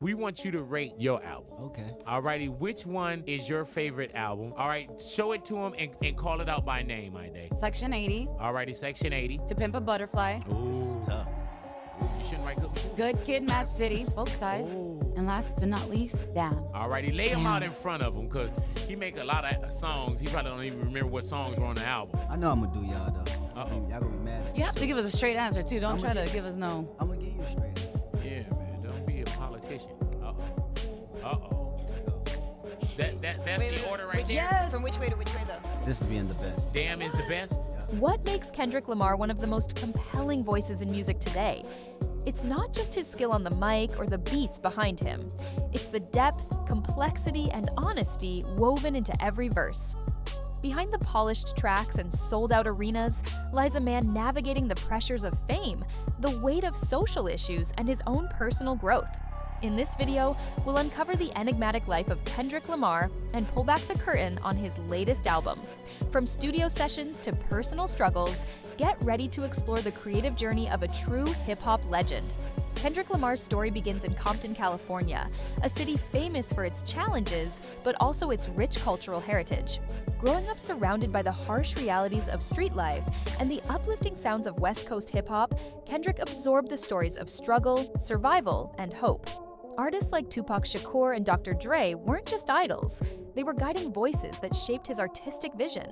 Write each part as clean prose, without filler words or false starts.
We want you to rate your album. Okay. Alrighty, which one is your favorite album? All right, show it to them and call it out by name, my day. Section 80. Alrighty, Section 80. To Pimp a Butterfly. Ooh. This is tough. You shouldn't write good. Good Kid, Mad City. Both sides. Ooh. And last but not least, Damn. Alrighty, lay him out in front of him, because he make a lot of songs. He probably don't even remember what songs were on the album. I know I'm gonna do y'all though. Uh-oh. Y'all gonna be mad at me. You have to give us a straight answer, too. Don't try to give us no. I'm gonna give you a straight answer. Yeah, man, don't be a politician. Uh-oh. That's the order right there? Yes. From which way to which way, though? This is being the best. Damn is the best? What makes Kendrick Lamar one of the most compelling voices in music today? It's not just his skill on the mic or the beats behind him. It's the depth, complexity, and honesty woven into every verse. Behind the polished tracks and sold-out arenas lies a man navigating the pressures of fame, the weight of social issues, and his own personal growth. In this video, we'll uncover the enigmatic life of Kendrick Lamar and pull back the curtain on his latest album. From studio sessions to personal struggles, get ready to explore the creative journey of a true hip-hop legend. Kendrick Lamar's story begins in Compton, California, a city famous for its challenges, but also its rich cultural heritage. Growing up surrounded by the harsh realities of street life and the uplifting sounds of West Coast hip-hop, Kendrick absorbed the stories of struggle, survival, and hope. Artists like Tupac Shakur and Dr. Dre weren't just idols. They were guiding voices that shaped his artistic vision.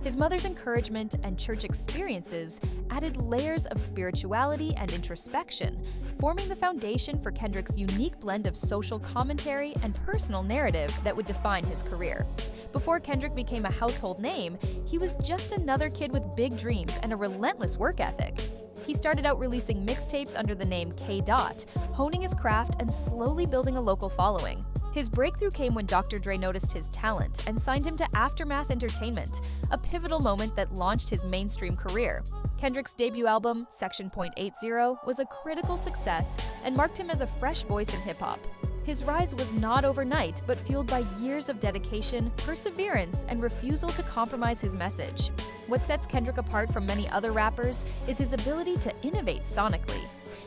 His mother's encouragement and church experiences added layers of spirituality and introspection, forming the foundation for Kendrick's unique blend of social commentary and personal narrative that would define his career. Before Kendrick became a household name, he was just another kid with big dreams and a relentless work ethic. He started out releasing mixtapes under the name K. Dot, honing his craft and slowly building a local following. His breakthrough came when Dr. Dre noticed his talent and signed him to Aftermath Entertainment, a pivotal moment that launched his mainstream career. Kendrick's debut album, Section .80, was a critical success and marked him as a fresh voice in hip-hop. His rise was not overnight, but fueled by years of dedication, perseverance, and refusal to compromise his message. What sets Kendrick apart from many other rappers is his ability to innovate sonically.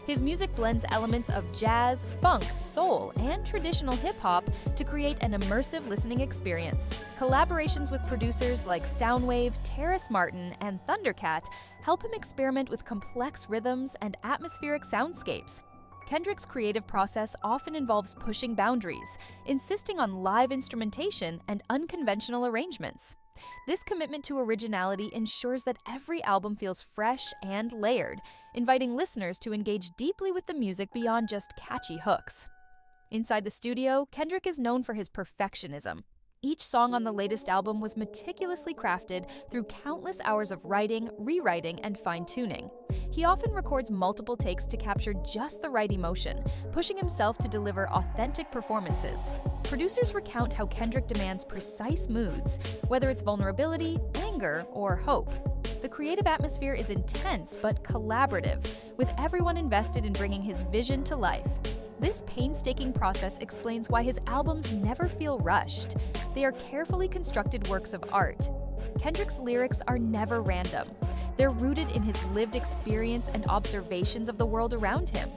His music blends elements of jazz, funk, soul, and traditional hip-hop to create an immersive listening experience. Collaborations with producers like Soundwave, Terrace Martin, and Thundercat help him experiment with complex rhythms and atmospheric soundscapes. Kendrick's creative process often involves pushing boundaries, insisting on live instrumentation and unconventional arrangements. This commitment to originality ensures that every album feels fresh and layered, inviting listeners to engage deeply with the music beyond just catchy hooks. Inside the studio, Kendrick is known for his perfectionism. Each song on the latest album was meticulously crafted through countless hours of writing, rewriting, and fine-tuning. He often records multiple takes to capture just the right emotion, pushing himself to deliver authentic performances. Producers recount how Kendrick demands precise moods, whether it's vulnerability, anger, or hope. The creative atmosphere is intense but collaborative, with everyone invested in bringing his vision to life. This painstaking process explains why his albums never feel rushed. They are carefully constructed works of art. Kendrick's lyrics are never random. They're rooted in his lived experience and observations of the world around him.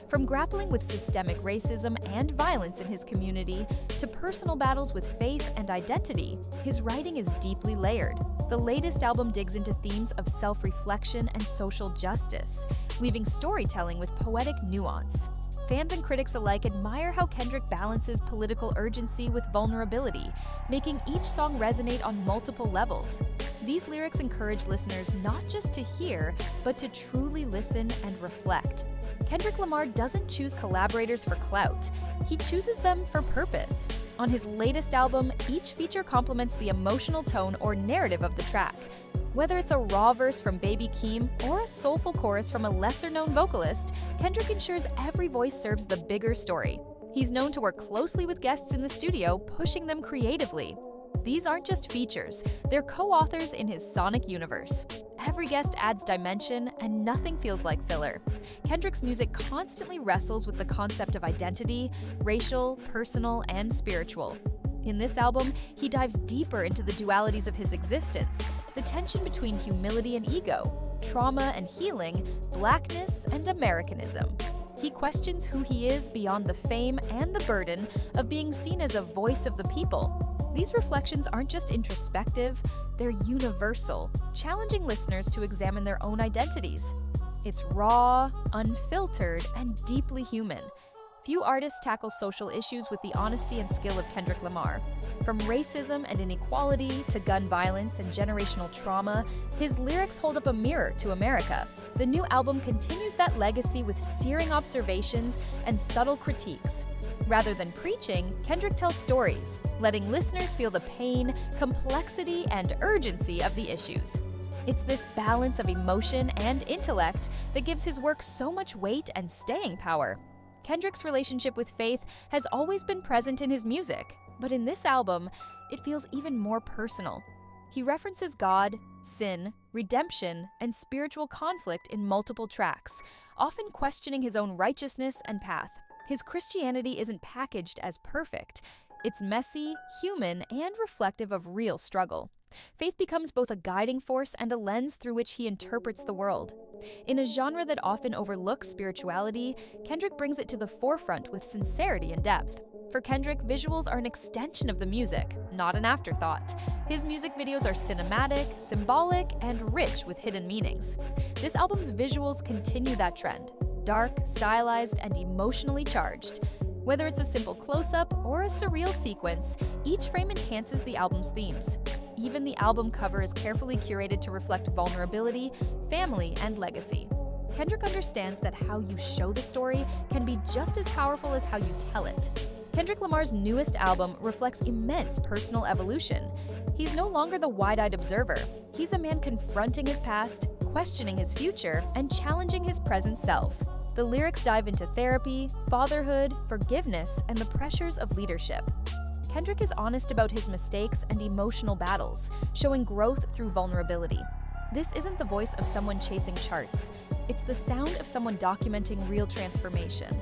From grappling with systemic racism and violence in his community to personal battles with faith and identity, his writing is deeply layered. The latest album digs into themes of self-reflection and social justice, weaving storytelling with poetic nuance. Fans and critics alike admire how Kendrick balances political urgency with vulnerability, making each song resonate on multiple levels. These lyrics encourage listeners not just to hear, but to truly listen and reflect. Kendrick Lamar doesn't choose collaborators for clout. He chooses them for purpose. On his latest album, each feature complements the emotional tone or narrative of the track. Whether it's a raw verse from Baby Keem or a soulful chorus from a lesser-known vocalist, Kendrick ensures every voice serves the bigger story. He's known to work closely with guests in the studio, pushing them creatively. These aren't just features, they're co-authors in his sonic universe. Every guest adds dimension, and nothing feels like filler. Kendrick's music constantly wrestles with the concept of identity, racial, personal, and spiritual. In this album, he dives deeper into the dualities of his existence, the tension between humility and ego, trauma and healing, blackness and Americanism. He questions who he is beyond the fame and the burden of being seen as a voice of the people. These reflections aren't just introspective, they're universal, challenging listeners to examine their own identities. It's raw, unfiltered, and deeply human. Few artists tackle social issues with the honesty and skill of Kendrick Lamar. From racism and inequality to gun violence and generational trauma, his lyrics hold up a mirror to America. The new album continues that legacy with searing observations and subtle critiques. Rather than preaching, Kendrick tells stories, letting listeners feel the pain, complexity, and urgency of the issues. It's this balance of emotion and intellect that gives his work so much weight and staying power. Kendrick's relationship with faith has always been present in his music, but in this album, it feels even more personal. He references God, sin, redemption, and spiritual conflict in multiple tracks, often questioning his own righteousness and path. His Christianity isn't packaged as perfect. It's messy, human, and reflective of real struggle. Faith becomes both a guiding force and a lens through which he interprets the world. In a genre that often overlooks spirituality, Kendrick brings it to the forefront with sincerity and depth. For Kendrick, visuals are an extension of the music, not an afterthought. His music videos are cinematic, symbolic, and rich with hidden meanings. This album's visuals continue that trend. Dark, stylized, and emotionally charged. Whether it's a simple close-up or a surreal sequence, each frame enhances the album's themes. Even the album cover is carefully curated to reflect vulnerability, family, and legacy. Kendrick understands that how you show the story can be just as powerful as how you tell it. Kendrick Lamar's newest album reflects immense personal evolution. He's no longer the wide-eyed observer. He's a man confronting his past, questioning his future, and challenging his present self. The lyrics dive into therapy, fatherhood, forgiveness, and the pressures of leadership. Kendrick is honest about his mistakes and emotional battles, showing growth through vulnerability. This isn't the voice of someone chasing charts. It's the sound of someone documenting real transformation.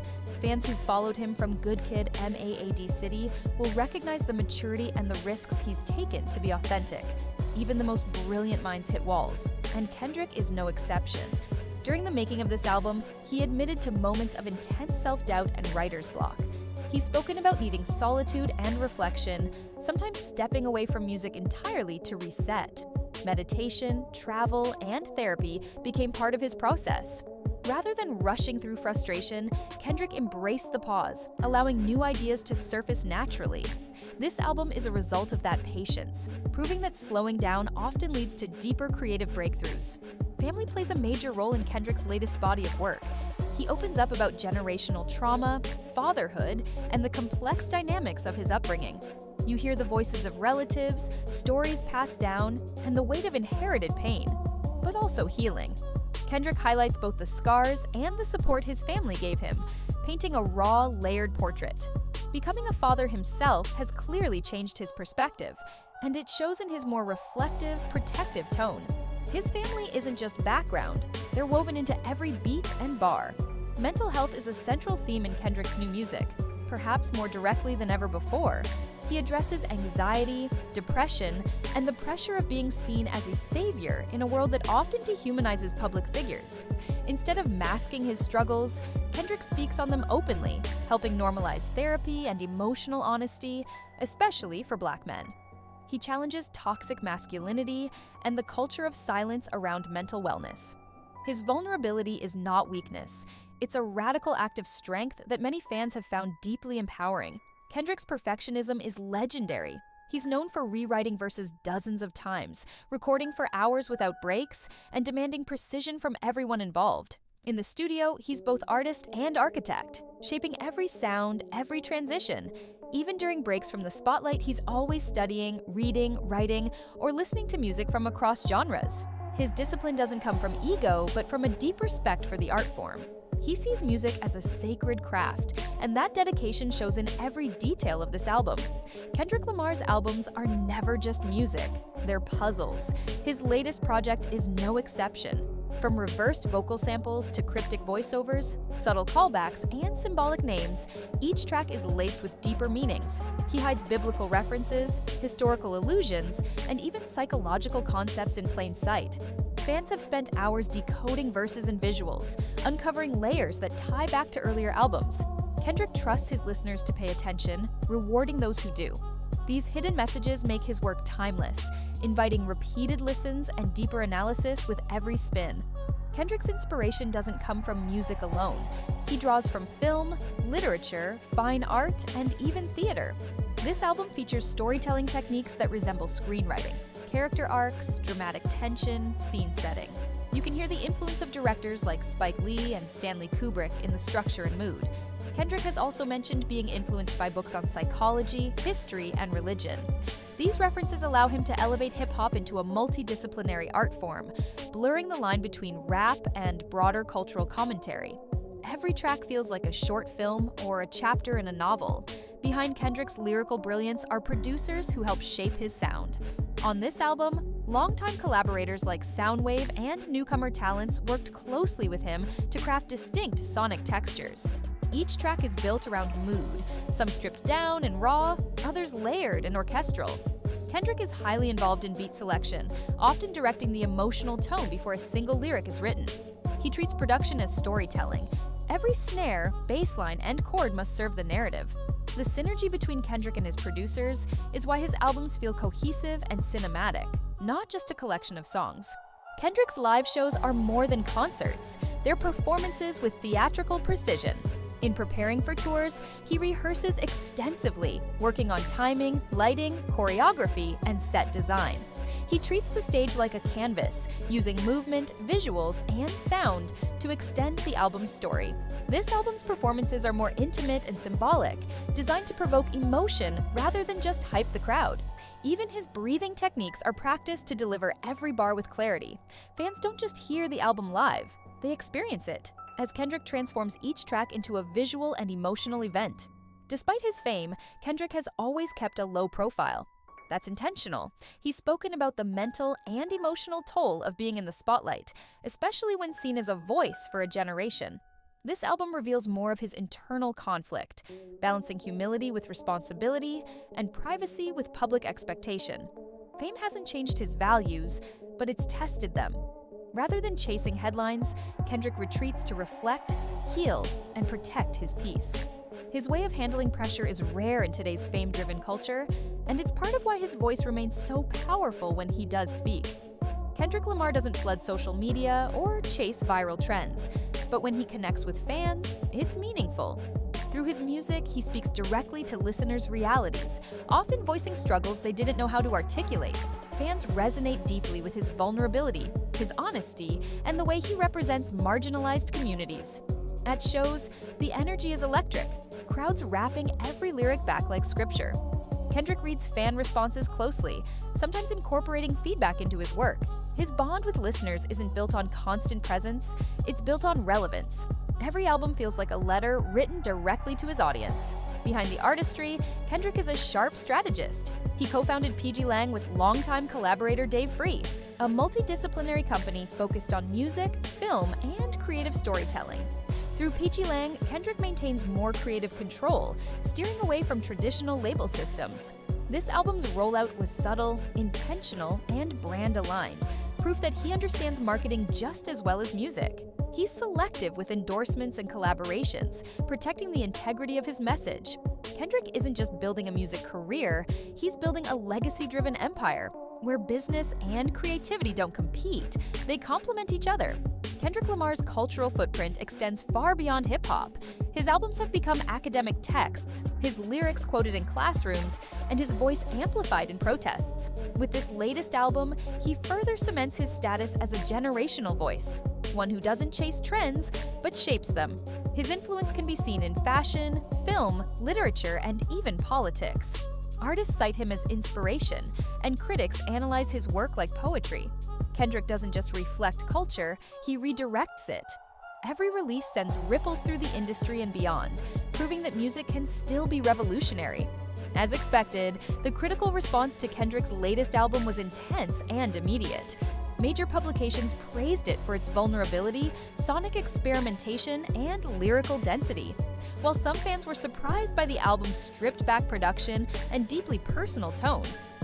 Fans who followed him from Good Kid, MAAD City will recognize the maturity and the risks he's taken to be authentic. Even the most brilliant minds hit walls, and Kendrick is no exception. During the making of this album, he admitted to moments of intense self-doubt and writer's block. He's spoken about needing solitude and reflection, sometimes stepping away from music entirely to reset. Meditation, travel, and therapy became part of his process. Rather than rushing through frustration, Kendrick embraced the pause, allowing new ideas to surface naturally. This album is a result of that patience, proving that slowing down often leads to deeper creative breakthroughs. Family plays a major role in Kendrick's latest body of work. He opens up about generational trauma, fatherhood, and the complex dynamics of his upbringing. You hear the voices of relatives, stories passed down, and the weight of inherited pain, but also healing. Kendrick highlights both the scars and the support his family gave him, painting a raw, layered portrait. Becoming a father himself has clearly changed his perspective, and it shows in his more reflective, protective tone. His family isn't just background, they're woven into every beat and bar. Mental health is a central theme in Kendrick's new music, perhaps more directly than ever before. He addresses anxiety, depression, and the pressure of being seen as a savior in a world that often dehumanizes public figures. Instead of masking his struggles, Kendrick speaks on them openly, helping normalize therapy and emotional honesty, especially for Black men. He challenges toxic masculinity and the culture of silence around mental wellness. His vulnerability is not weakness. It's a radical act of strength that many fans have found deeply empowering. Kendrick's perfectionism is legendary. He's known for rewriting verses dozens of times, recording for hours without breaks, and demanding precision from everyone involved. In the studio, he's both artist and architect, shaping every sound, every transition. Even during breaks from the spotlight, he's always studying, reading, writing, or listening to music from across genres. His discipline doesn't come from ego, but from a deep respect for the art form. He sees music as a sacred craft, and that dedication shows in every detail of this album. Kendrick Lamar's albums are never just music, they're puzzles. His latest project is no exception. From reversed vocal samples to cryptic voiceovers, subtle callbacks, and symbolic names, each track is laced with deeper meanings. He hides biblical references, historical allusions, and even psychological concepts in plain sight. Fans have spent hours decoding verses and visuals, uncovering layers that tie back to earlier albums. Kendrick trusts his listeners to pay attention, rewarding those who do. These hidden messages make his work timeless, inviting repeated listens and deeper analysis with every spin. Kendrick's inspiration doesn't come from music alone. He draws from film, literature, fine art, and even theater. This album features storytelling techniques that resemble screenwriting, character arcs, dramatic tension, scene setting. You can hear the influence of directors like Spike Lee and Stanley Kubrick in the structure and mood. Kendrick has also mentioned being influenced by books on psychology, history, and religion. These references allow him to elevate hip-hop into a multidisciplinary art form, blurring the line between rap and broader cultural commentary. Every track feels like a short film or a chapter in a novel. Behind Kendrick's lyrical brilliance are producers who help shape his sound. On this album, longtime collaborators like Soundwave and newcomer talents worked closely with him to craft distinct sonic textures. Each track is built around mood, some stripped down and raw, others layered and orchestral. Kendrick is highly involved in beat selection, often directing the emotional tone before a single lyric is written. He treats production as storytelling. Every snare, bass line, and chord must serve the narrative. The synergy between Kendrick and his producers is why his albums feel cohesive and cinematic, not just a collection of songs. Kendrick's live shows are more than concerts. They're performances with theatrical precision. In preparing for tours, he rehearses extensively, working on timing, lighting, choreography, and set design. He treats the stage like a canvas, using movement, visuals, and sound to extend the album's story. This album's performances are more intimate and symbolic, designed to provoke emotion rather than just hype the crowd. Even his breathing techniques are practiced to deliver every bar with clarity. Fans don't just hear the album live, they experience it, as Kendrick transforms each track into a visual and emotional event. Despite his fame, Kendrick has always kept a low profile. That's intentional. He's spoken about the mental and emotional toll of being in the spotlight, especially when seen as a voice for a generation. This album reveals more of his internal conflict, balancing humility with responsibility and privacy with public expectation. Fame hasn't changed his values, but it's tested them. Rather than chasing headlines, Kendrick retreats to reflect, heal, and protect his peace. His way of handling pressure is rare in today's fame-driven culture, and it's part of why his voice remains so powerful when he does speak. Kendrick Lamar doesn't flood social media or chase viral trends, but when he connects with fans, it's meaningful. Through his music, he speaks directly to listeners' realities, often voicing struggles they didn't know how to articulate. Fans resonate deeply with his vulnerability, his honesty, and the way he represents marginalized communities. At shows, the energy is electric, crowds rapping every lyric back like scripture. Kendrick reads fan responses closely, sometimes incorporating feedback into his work. His bond with listeners isn't built on constant presence, it's built on relevance. Every album feels like a letter written directly to his audience. Behind the artistry, Kendrick is a sharp strategist. He co-founded PG Lang with longtime collaborator Dave Free, a multidisciplinary company focused on music, film, and creative storytelling. Through PG Lang, Kendrick maintains more creative control, steering away from traditional label systems. This album's rollout was subtle, intentional, and brand-aligned, proof that he understands marketing just as well as music. He's selective with endorsements and collaborations, protecting the integrity of his message. Kendrick isn't just building a music career, he's building a legacy-driven empire, where business and creativity don't compete, they complement each other. Kendrick Lamar's cultural footprint extends far beyond hip-hop. His albums have become academic texts, his lyrics quoted in classrooms, and his voice amplified in protests. With this latest album, he further cements his status as a generational voice, one who doesn't chase trends, but shapes them. His influence can be seen in fashion, film, literature, and even politics. Artists cite him as inspiration, and critics analyze his work like poetry. Kendrick doesn't just reflect culture, he redirects it. Every release sends ripples through the industry and beyond, proving that music can still be revolutionary. As expected, the critical response to Kendrick's latest album was intense and immediate. Major publications praised it for its vulnerability, sonic experimentation, and lyrical density. While some fans were surprised by the album's stripped-back production and deeply personal tone,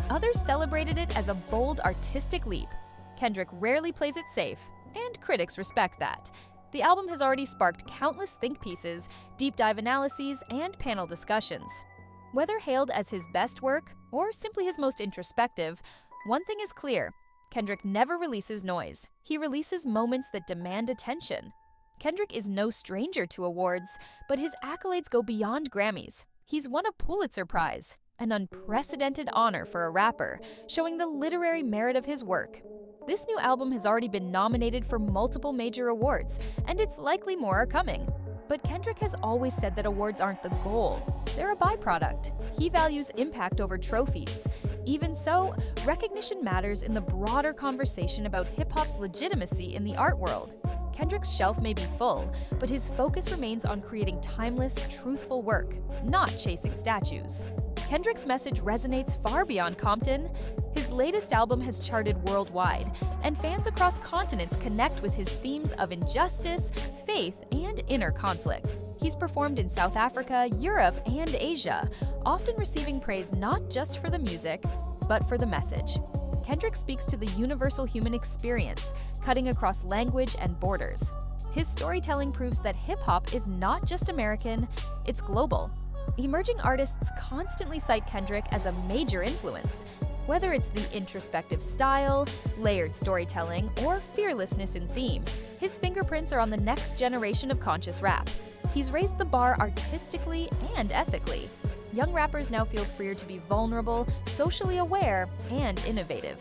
others celebrated it as a bold artistic leap. Kendrick rarely plays it safe, and critics respect that. The album has already sparked countless think pieces, deep dive analyses, and panel discussions. Whether hailed as his best work or simply his most introspective, one thing is clear: Kendrick never releases noise. He releases moments that demand attention. Kendrick is no stranger to awards, but his accolades go beyond Grammys. He's won a Pulitzer Prize, an unprecedented honor for a rapper, showing the literary merit of his work. This new album has already been nominated for multiple major awards, and it's likely more are coming. But Kendrick has always said that awards aren't the goal. They're a byproduct. He values impact over trophies. Even so, recognition matters in the broader conversation about hip-hop's legitimacy in the art world. Kendrick's shelf may be full, but his focus remains on creating timeless, truthful work, not chasing statues. Kendrick's message resonates far beyond Compton. His latest album has charted worldwide, and fans across continents connect with his themes of injustice, faith, and inner conflict. He's performed in South Africa, Europe, and Asia, often receiving praise not just for the music, but for the message. Kendrick speaks to the universal human experience, cutting across language and borders. His storytelling proves that hip-hop is not just American, it's global. Emerging artists constantly cite Kendrick as a major influence. Whether it's the introspective style, layered storytelling, or fearlessness in theme, his fingerprints are on the next generation of conscious rap. He's raised the bar artistically and ethically. Young rappers now feel freer to be vulnerable, socially aware, and innovative.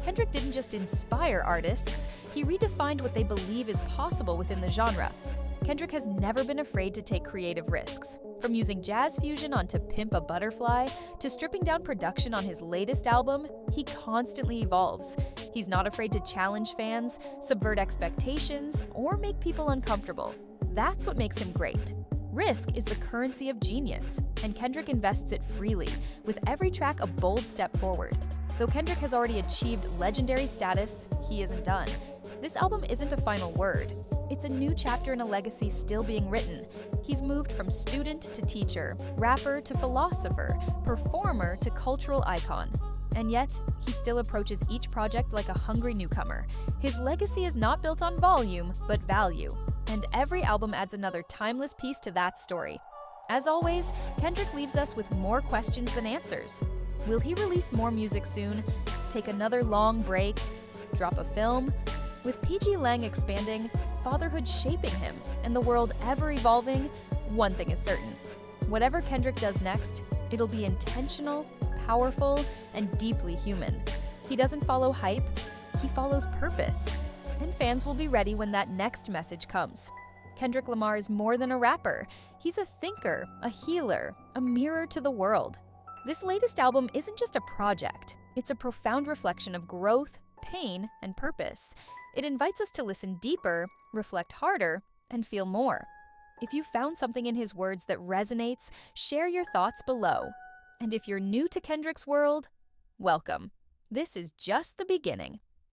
Kendrick didn't just inspire artists, he redefined what they believe is possible within the genre. Kendrick has never been afraid to take creative risks. From using jazz fusion on To Pimp a Butterfly to stripping down production on his latest album, he constantly evolves. He's not afraid to challenge fans, subvert expectations, or make people uncomfortable. That's what makes him great. Risk is the currency of genius, and Kendrick invests it freely, with every track a bold step forward. Though Kendrick has already achieved legendary status, he isn't done. This album isn't a final word. It's a new chapter in a legacy still being written. He's moved from student to teacher, rapper to philosopher, performer to cultural icon. And yet, he still approaches each project like a hungry newcomer. His legacy is not built on volume, but value. And every album adds another timeless piece to that story. As always, Kendrick leaves us with more questions than answers. Will he release more music soon? Take another long break? Drop a film? With PG Lang expanding, fatherhood shaping him, and the world ever evolving, one thing is certain. Whatever Kendrick does next, it'll be intentional, powerful, and deeply human. He doesn't follow hype, he follows purpose. And fans will be ready when that next message comes. Kendrick Lamar is more than a rapper. He's a thinker, a healer, a mirror to the world. This latest album isn't just a project. It's a profound reflection of growth, pain, and purpose. It invites us to listen deeper, reflect harder, and feel more. If you found something in his words that resonates, share your thoughts below. And if you're new to Kendrick's world, welcome. This is just the beginning.